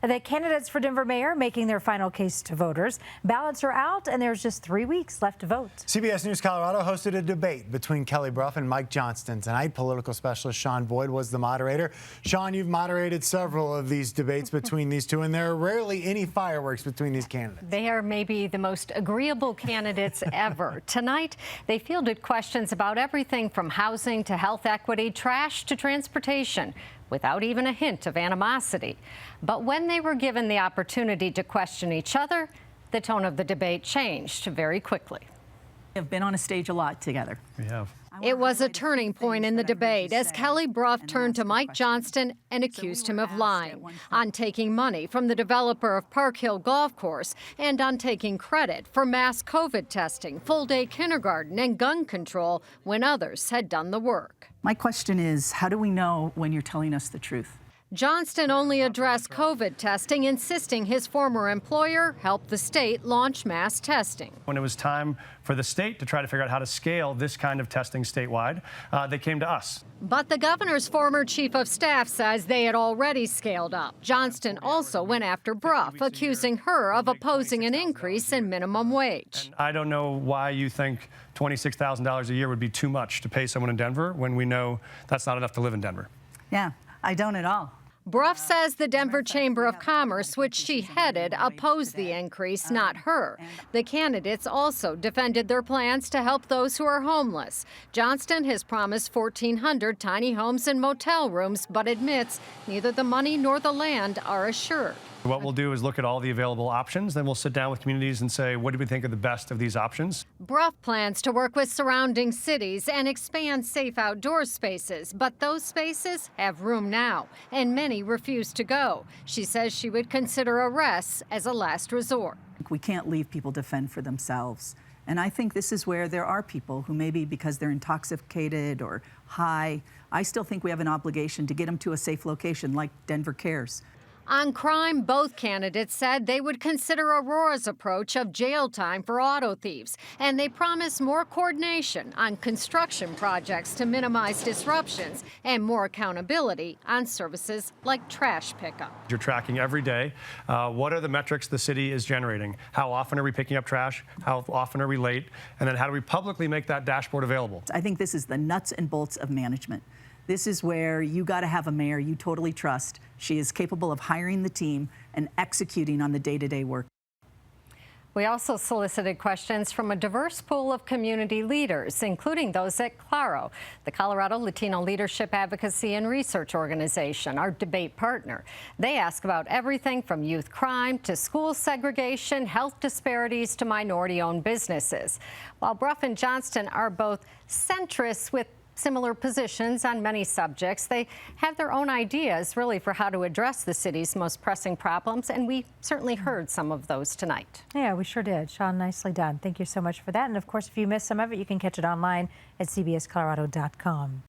The candidates for Denver mayor making their final case to voters. Ballots are out, and there's just 3 weeks left to vote. CBS News Colorado hosted a debate between Brough and Mike Johnston. Tonight, political specialist Sean Boyd was the moderator. Sean, you've moderated several of these debates between these two, and there are rarely any fireworks between these candidates. They are maybe the most agreeable candidates ever. Tonight, they fielded questions about everything from housing to health equity, trash to transportation, without even a hint of animosity. But when they were given the opportunity to question each other, the tone of the debate changed very quickly. We have been on a stage a lot together. We have. It was a turning point in the debate as Brough turned to Mike Johnston and accused him of lying on taking money from the developer of Park Hill Golf Course and on taking credit for mass COVID testing, full-day kindergarten, and gun control when others had done the work. My question is, how do we know when you're telling us the truth? Johnston only addressed COVID testing, insisting his former employer helped the state launch mass testing. When it was time for the state to try to figure out how to scale this kind of testing statewide, they came to us. But the governor's former chief of staff says they had already scaled up. Johnston also went after Brough, accusing her of opposing an increase in minimum wage. And I don't know why you think $26,000 a year would be too much to pay someone in Denver when we know that's not enough to live in Denver. Yeah, I don't at all. Brough says the Denver Chamber of Commerce, which she headed, opposed the increase, not her. The candidates also defended their plans to help those who are homeless. Johnston has promised 1,400 tiny homes and motel rooms, but admits neither the money nor the land are assured. What we'll do is look at all the available options, then we'll sit down with communities and say, what do we think are the best of these options? Brough plans to work with surrounding cities and expand safe outdoor spaces, but those spaces have room now, and many refuse to go. She says she would consider arrests as a last resort. We can't leave people to fend for themselves. And I think this is where there are people who maybe because they're intoxicated or high, I still think we have an obligation to get them to a safe location like Denver Cares. On crime, both candidates said they would consider Aurora's approach of jail time for auto thieves, and they promised more coordination on construction projects to minimize disruptions and more accountability on services like trash pickup. You're tracking every day. What are the metrics the city is generating? How often are we picking up trash? How often are we late? And then how do we publicly make that dashboard available? I think this is the nuts and bolts of management. This is where you got to have a mayor you totally trust. She is capable of hiring the team and executing on the day-to-day work. We also solicited questions from a diverse pool of community leaders, including those at CLARO, the Colorado Latino Leadership Advocacy and Research Organization, our debate partner. They ask about everything from youth crime to school segregation, health disparities to minority-owned businesses. While Brough and Johnston are both centrists with similar positions on many subjects, they have their own ideas, really, for how to address the city's most pressing problems, and we certainly heard some of those tonight. Yeah, we sure did. Sean, nicely done. Thank you so much for that. And of course, if you missed some of it, you can catch it online at cbscolorado.com.